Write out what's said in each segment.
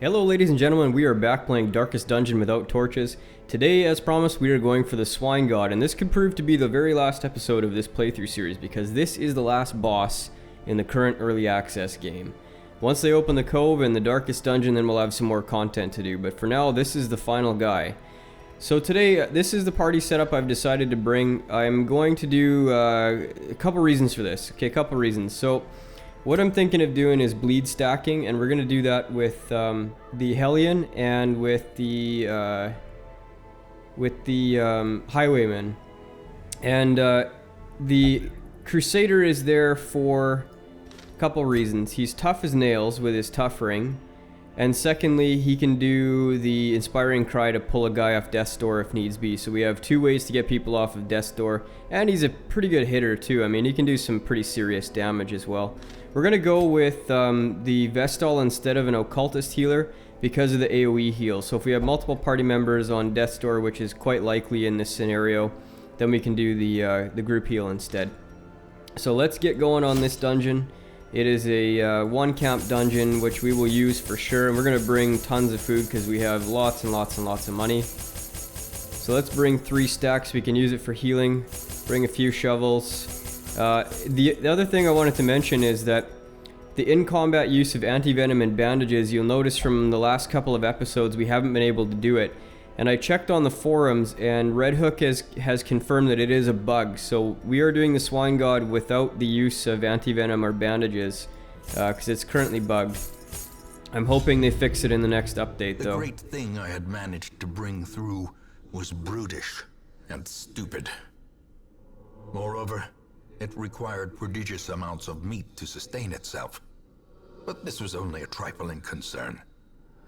Hello ladies and gentlemen, we are back playing Darkest Dungeon without torches. Today, as promised, we are going for the Swine God, and this could prove to be the very last episode of this playthrough series because this is the last boss in the current early access game. Once they open the cove and the Darkest Dungeon, then we'll have some more content to do, but for now, this is the final guy. So today, this is the party setup I've decided to bring. I'm going to do a couple reasons for this. Okay, a couple reasons. So, what I'm thinking of doing is bleed stacking, and we're going to do that with the Hellion and with the Highwayman. And the Crusader is there for a couple reasons. He's tough as nails with his tough ring, and secondly, he can do the Inspiring Cry to pull a guy off Death's Door if needs be. So we have two ways to get people off of Death's Door, and he's a pretty good hitter too. I mean, he can do some pretty serious damage as well. We're going to go with the Vestal instead of an Occultist healer because of the AoE heal. So if we have multiple party members on Death's Door, which is quite likely in this scenario, then we can do the group heal instead. So let's get going on this dungeon. It is a one camp dungeon, which we will use for sure. And we're going to bring tons of food because we have lots and lots and lots of money. So let's bring 3 stacks. We can use it for healing. Bring a few shovels. The other thing I wanted to mention is that the in-combat use of anti-venom and bandages, you'll notice from the last couple of episodes we haven't been able to do it. And I checked on the forums, and Red Hook has confirmed that it is a bug. So we are doing the Swine God without the use of anti-venom or bandages, because it's currently bugged. I'm hoping they fix it in the next update, though. The great thing I had managed to bring through was brutish and stupid. Moreover, it required prodigious amounts of meat to sustain itself. But this was only a trifling concern.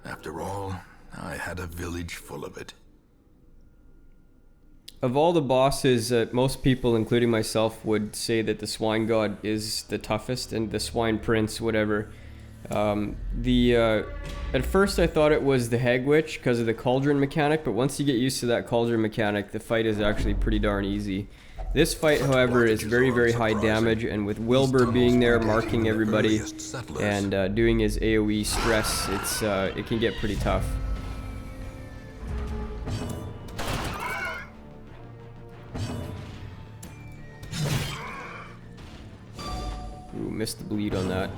After all, I had a village full of it. Of all the bosses, most people, including myself, would say that the Swine God is the toughest, and the Swine Prince, whatever. At first I thought it was the Hag Witch because of the cauldron mechanic, but once you get used to that cauldron mechanic, the fight is actually pretty darn easy. This fight, however, is very, very high damage, and with Wilbur being there marking everybody and doing his AoE stress, it can get pretty tough. Ooh, missed the bleed on that.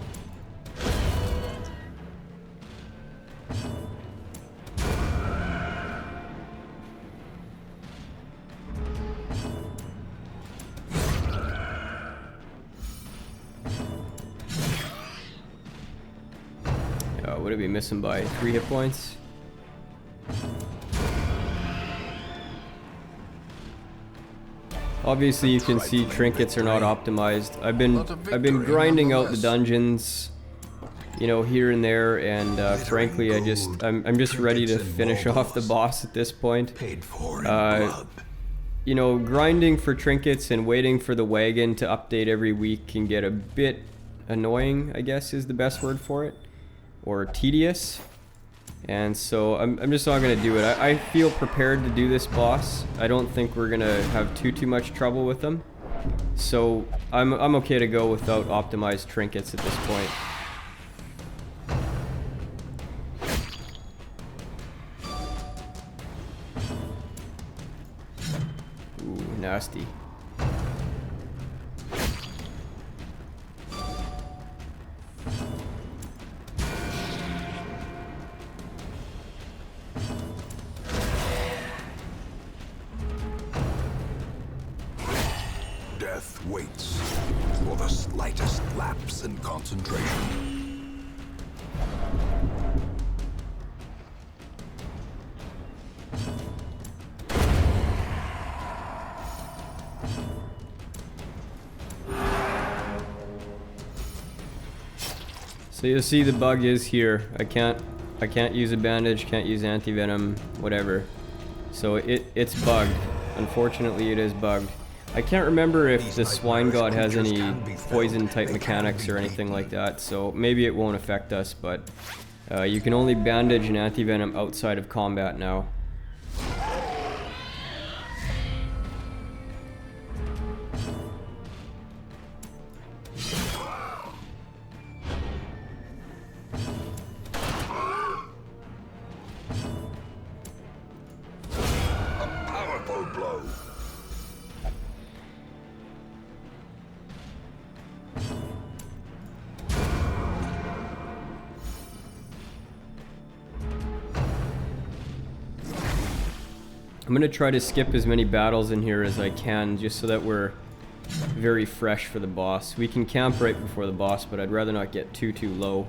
What did we miss him by? 3 hit points? Obviously you can see trinkets are not optimized. I've been grinding out the dungeons, you know, here and there, and frankly I'm just ready to finish off the boss at this point. You know, grinding for trinkets and waiting for the wagon to update every week can get a bit annoying, I guess is the best word for it. Or tedious, and so I'm just not gonna do it. I feel prepared to do this boss. I don't think we're gonna have too much trouble with them, so I'm okay to go without optimized trinkets at this point. Ooh, nasty. Death waits for the slightest lapse in concentration. So you'll see the bug is here. I can't use a bandage, can't use anti-venom, whatever. So it's bugged. Unfortunately, it is bugged. I can't remember if the Swine God has any poison type mechanics or anything like that, so maybe it won't affect us, but you can only bandage and anti-venom outside of combat now. I'm gonna try to skip as many battles in here as I can, just so that we're very fresh for the boss. We can camp right before the boss, but I'd rather not get too low.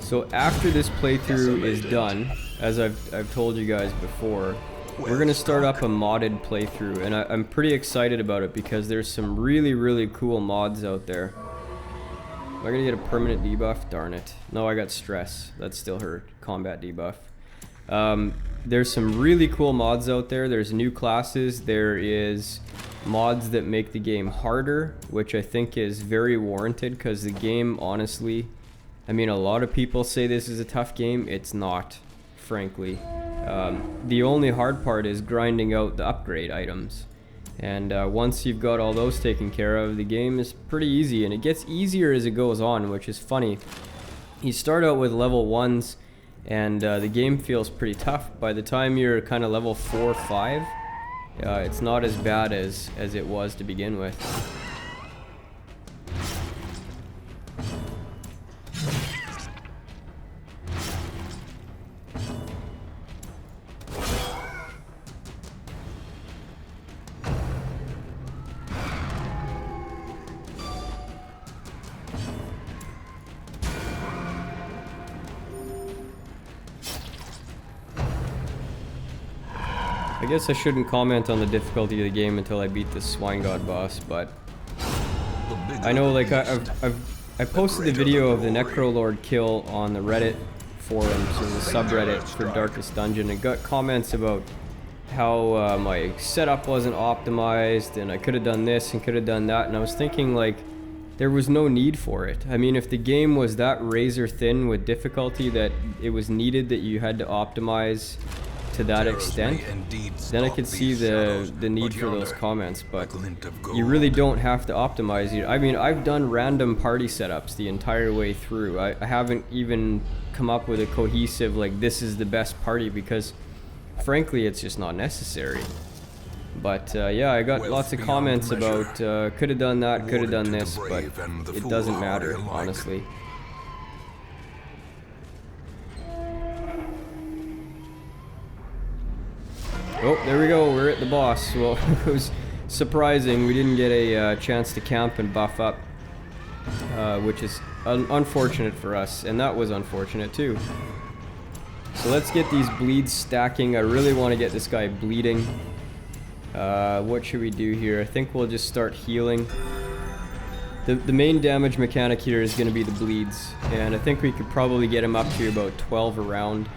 So after this playthrough is done, as I've told you guys before, we're gonna start up a modded playthrough, and I'm pretty excited about it because there's some really cool mods out there. Am I gonna get a permanent debuff? Darn it. No, I got stress. That's still her combat debuff. There's some really cool mods out there. There's new classes. There is mods that make the game harder, which I think is very warranted because the game, honestly, I mean, a lot of people say this is a tough game. It's not, frankly. The only hard part is grinding out the upgrade items. And once you've got all those taken care of, the game is pretty easy. And it gets easier as it goes on, which is funny. You start out with level 1s, and the game feels pretty tough. By the time you're kind of level 4 or 5, it's not as bad as it was to begin with. I guess I shouldn't comment on the difficulty of the game until I beat this Swine God boss, but I know, like, I posted the video of the Necrolord kill on the Reddit forums, or the subreddit for Darkest Dungeon, and got comments about how my setup wasn't optimized, and I could have done this and could have done that, and I was thinking, like, there was no need for it. I mean, if the game was that razor thin with difficulty that it was needed that you had to optimize to that extent, then I could see the need for those comments, but you really don't have to optimize it. I mean, I've done random party setups the entire way through. I haven't even come up with a cohesive, like, this is the best party, because frankly it's just not necessary. But yeah, I got lots of comments about could have done that, could have done this, but it doesn't matter, honestly. Oh, there we go, we're at the boss. Well, it was surprising we didn't get a chance to camp and buff up, which is unfortunate for us, and that was unfortunate too. So let's get these bleeds stacking. I really want to get this guy bleeding. What should we do here? I think we'll just start healing. The main damage mechanic here is going to be the bleeds, and I think we could probably get him up to about 12 a round.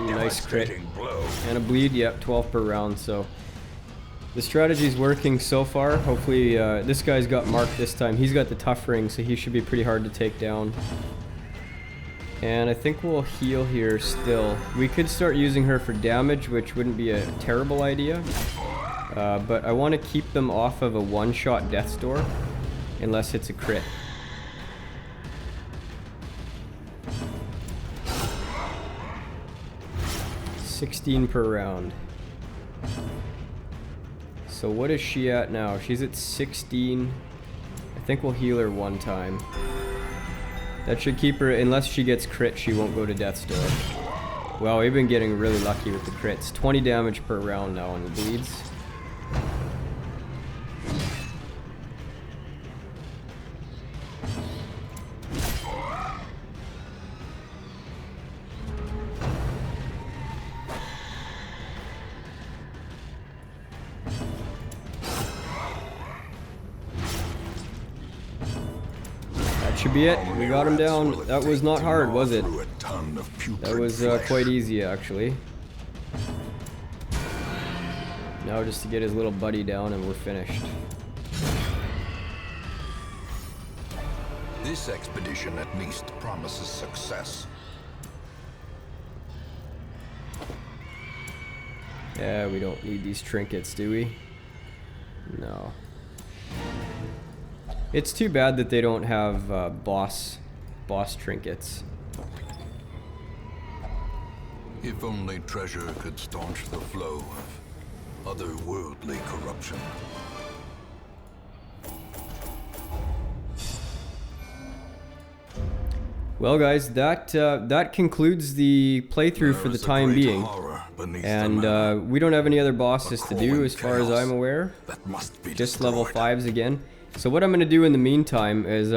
Nice crit. And a bleed, yep, 12 per round, so the strategy's working so far. Hopefully, this guy's got marked this time. He's got the tough ring, so he should be pretty hard to take down. And I think we'll heal here still. We could start using her for damage, which wouldn't be a terrible idea. But I want to keep them off of a one-shot death's door, unless it's a crit. 16 per round. So what is she at now? She's at 16. I think we'll heal her one time. That should keep her, unless she gets crit, she won't go to death's door. Well, we've been getting really lucky with the crits. 20 damage per round now on the bleeds. should be it. We got him down. That was not hard, was it? Through a ton of That putrid was flesh. quite easy, actually. Now just to get his little buddy down and we're finished. This expedition at least promises success. Yeah, we don't need these trinkets, do we? No. It's too bad that they don't have boss trinkets. If only treasure could staunch the flow of otherworldly corruption. Well, guys, that concludes the playthrough for the time being. And we don't have any other bosses to do as far as I'm aware. That must be Just level destroyed. 5s again. So what I'm going to do in the meantime is,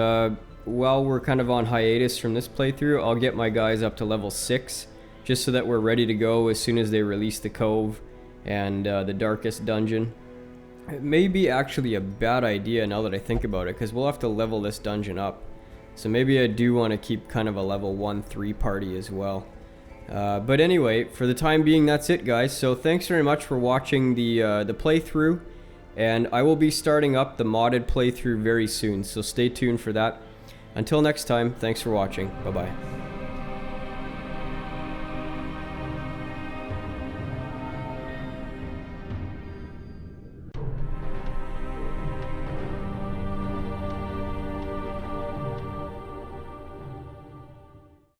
while we're kind of on hiatus from this playthrough, I'll get my guys up to level 6, just so that we're ready to go as soon as they release the Cove and the Darkest Dungeon. It may be actually a bad idea now that I think about it, because we'll have to level this dungeon up. So maybe I do want to keep kind of a level 1-3 party as well. But anyway, for the time being, that's it, guys. So thanks very much for watching the playthrough. And I will be starting up the modded playthrough very soon, so stay tuned for that. Until next time, thanks for watching. Bye-bye.